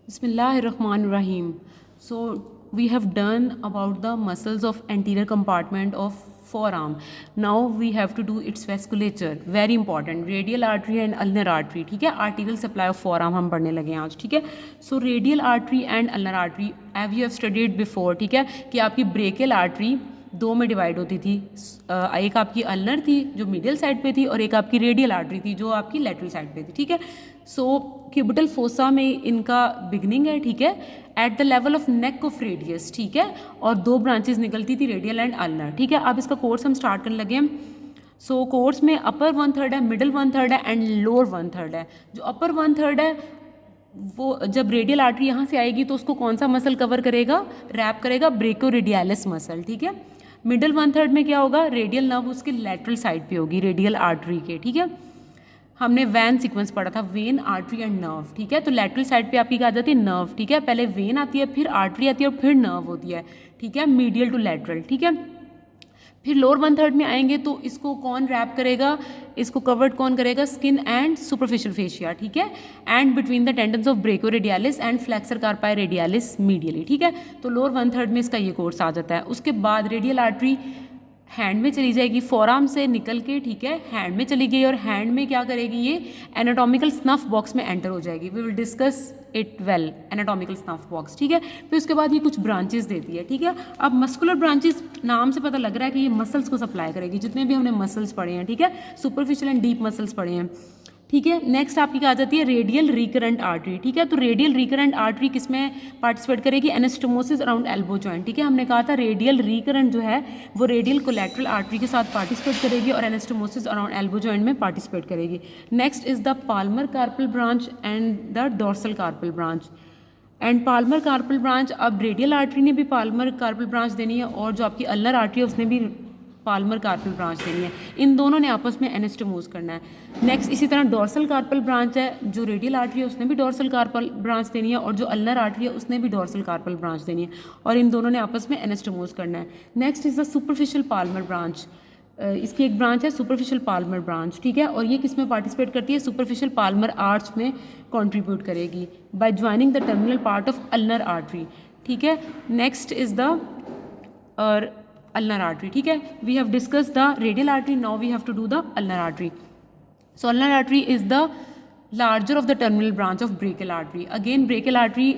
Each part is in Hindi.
Bismillahirrahmanirrahim. So we have done about the muscles of anterior compartment of forearm. Now we have to do its vasculature. Very important. Radial artery and ulnar artery. ठीक है, arterial supply of forearm हम पढ़ने लगे हैं आज. ठीक है, so radial artery and ulnar artery have you have studied before. ठीक है कि आपकी brachial artery दो में डिवाइड होती थी. एक आपकी अल्नर थी जो मीडियल साइड पे थी और एक आपकी रेडियल आर्टरी थी जो आपकी लेटरल साइड पे थी. ठीक है, सो क्यूबिटल फोसा में इनका बिगनिंग है. ठीक है, at the level of neck of radius. ठीक है, और दो ब्रांचेस निकलती थी रेडियल एंड अल्नर. ठीक है, अब इसका कोर्स हम स्टार्ट करने लगे हैं. सो कोर्स में अपर 1/3 है, मिडल 1/3 है एंड लोअर 1/3 है. जो अपर 1/3 है वो जब रेडियल आर्टरी यहाँ से आएगी तो उसको कौन सा मसल कवर करेगा, रैप करेगा, ब्रेकियोरेडियलिस मसल. ठीक है, मिडल 1/3 में क्या होगा, रेडियल नर्व उसके लेटरल साइड पे होगी रेडियल आर्टरी के. ठीक है, हमने वैन सीक्वेंस पढ़ा था, वेन आर्टरी एंड नर्व. ठीक है, तो लेटरल साइड पे आपकी क्या आ जाती है, नर्व. ठीक है, पहले वेन आती है, फिर आर्टरी आती है और फिर नर्व होती है. ठीक है, मीडियल टू लेटरल. ठीक है, फिर लोअर 1/3 में आएंगे तो इसको कौन रैप करेगा, इसको कवर्ड कौन करेगा, स्किन एंड सुपरफिशियल फेशिया. ठीक है, and between the tendons of ब्रेकियोरेडियलिस and flexor कार्पाई radialis medially. ठीक है, तो लोअर 1/3 में इसका ये कोर्स आ जाता है. उसके बाद रेडियल आर्टरी हैंड में चली जाएगी, फोरआर्म से निकल के. ठीक है, हैंड में चली गई और हैंड में क्या करेगी, ये एनाटॉमिकल स्नफ बॉक्स में एंटर हो जाएगी. We will discuss it well, anatomical snuff box. ठीक है, फिर उसके बाद ये कुछ ब्रांचेस देती है. ठीक है, अब मस्कुलर ब्रांचेस नाम से पता लग रहा है कि ये मसल्स को सप्लाई करेगी, जितने भी हमने मसल्स पढ़े हैं. ठीक है, सुपरफिशियल एंड डीप मसल्स पढ़े हैं. ठीक है, नेक्स्ट आपकी क्या आ जाती है, रेडियल रिकरेंट आर्टरी. ठीक है, तो रेडियल रिकरेंट आर्टरी किस में पार्टिसिपेट करेगी, एनास्टोमोसिस अराउंड एल्बो जॉइंट. ठीक है, हमने कहा था रेडियल रिकरेंट जो है वो रेडियल कोलैटरल आर्टरी के साथ पार्टिसिपेट करेगी और एनास्टोमोसिस अराउंड एल्बो जॉइंट में पार्टिसिपेट करेगी. Next is the palmar carpal branch and the dorsal carpal branch. And palmar carpal branch, अब रेडियल आर्टरी ने भी पाल्मर कार्पल ब्रांच देनी है और जो आपकी अल्नर आर्टरी है उसने भी पाल्मर कार्पल ब्रांच देनी है. इन दोनों ने आपस में एनास्टोमोस करना है. नेक्स्ट इसी तरह डोर्सल कार्पल ब्रांच है, जो रेडियल आर्टरी है उसने भी डोर्सल कार्पल ब्रांच देनी है और जो अल्नर आर्टरी है उसने भी डोर्सल कार्पल ब्रांच देनी है और इन दोनों ने आपस में एनास्टोमोस करना है. Next is the superficial Palmer branch. इसकी एक ब्रांच है सुपरफिशियल पाल्मर ब्रांच. ठीक है, और ये किस में पार्टिसिपेट करती है, सुपरफिशियल पाल्मर आर्च में कंट्रीब्यूट करेगी by joining the terminal part of ulnar artery. ठीक है, next is the ulnar artery. ठीक है, we have discussed the radial artery, now we have to do the ulnar artery. So ulnar artery is the larger of the terminal branch of brachial artery. Again brachial artery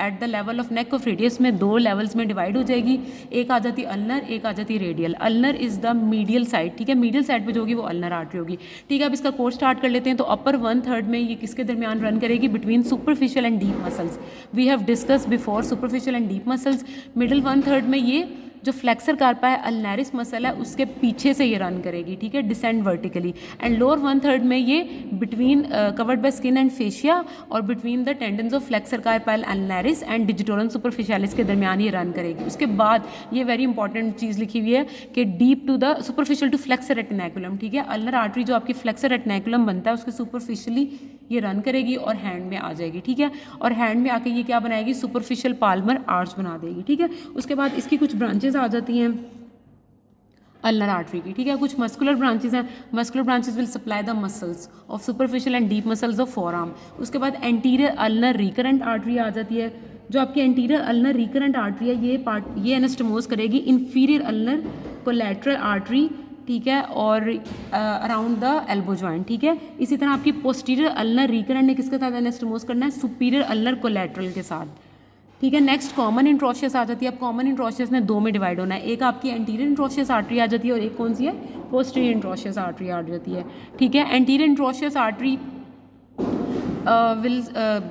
at the level of neck of radius में दो levels में divide हो जाएगी. एक आ जाती ulnar, एक आ जाती radial. ulnar is the medial side. ठीक है, medial side पे जो होगी वो ulnar artery होगी. ठीक है, अब इसका कोर्स स्टार्ट कर लेते हैं. तो upper 1/3 में ये किसके दरमियान रन करेगी, between superficial and deep muscles. We have discussed before superficial and deep muscles. middle 1/3 में ये जो फ्लेक्सर कार्पा है अल्नैरिस मसल है उसके पीछे से ये रन करेगी. ठीक है, डिसेंड वर्टिकली. एंड लोअर 1/3 में ये between covered by skin and fascia और between the tendons of flexor carpi ulnaris and digitorum superficialis के दरमियान ये रन करेगी. उसके बाद ये वेरी इंपॉर्टेंट चीज़ लिखी हुई है कि deep to the superficial to flexor retinaculum. ठीक है, अल्नर आर्टरी जो आपकी फ्लेक्सर रेटिनैकुलम बनता है उसके सुपरफिशियली ये रन करेगी और हैंड में आ जाएगी. ठीक है, और हैंड में आके ये क्या बनाएगी, सुपरफिशियल पाल्मर आर्च बना देगी. ठीक है, उसके बाद इसकी कुछ ब्रांचेज आ जाती हैं अल्नर आर्टरी की. ठीक है, कुछ मस्कुलर ब्रांचेज हैं. Muscular branches will supply the muscles of superficial and deep muscles of forearm. उसके बाद एंटीरियर अल्नर रिकरेंट आर्टरी आ जाती है. जो आपकी एंटीरियर अल्नर रिकरेंट आर्टरी है ये एनास्टोमोस करेगी इंफीरियर अल्नर कोलैटरल आर्टरी. ठीक है, और अराउंड द एल्बो जॉइंट. ठीक है, इसी तरह आपकी पोस्टीरियर अल्नर रिकरेंट ने किसके साथ एनास्टोमोस करना है, सुपीरियर अल्नर कोलैटरल के साथ. ठीक है, नेक्स्ट कॉमन इंट्रोशियस आ जाती है. अब कॉमन इंट्रोशियस ने दो में डिवाइड होना है. एक आपकी एंटीरियर इंट्रोशियस आर्टरी आ जाती है और एक कौन सी है, पोस्टीरियर इंट्रोशियस आर्टरी आ जाती है. ठीक है, anterior interosseous artery will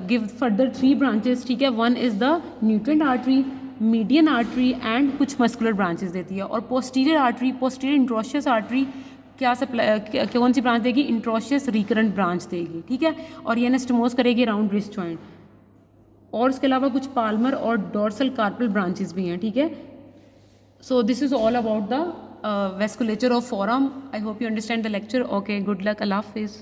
give further 3 branches. ठीक है, one is the nutrient artery, median artery and कुछ मस्कुलर ब्रांचेस देती है. और posterior artery, posterior interosseous artery क्या सप्लाई, कौन सी ब्रांच देगी, इंट्रोशियस रिकरेंट ब्रांच देगी. ठीक है, और ये एनास्टोमोस करेगी अराउंड रिस्ट जॉइंट. और उसके अलावा कुछ पाल्मर और डोर्सल कार्पल ब्रांचेस भी हैं. ठीक है, so this is all about the vasculature of forearm. I hope you understand the lecture. Okay, good luck, अल्लाह हाफिज़.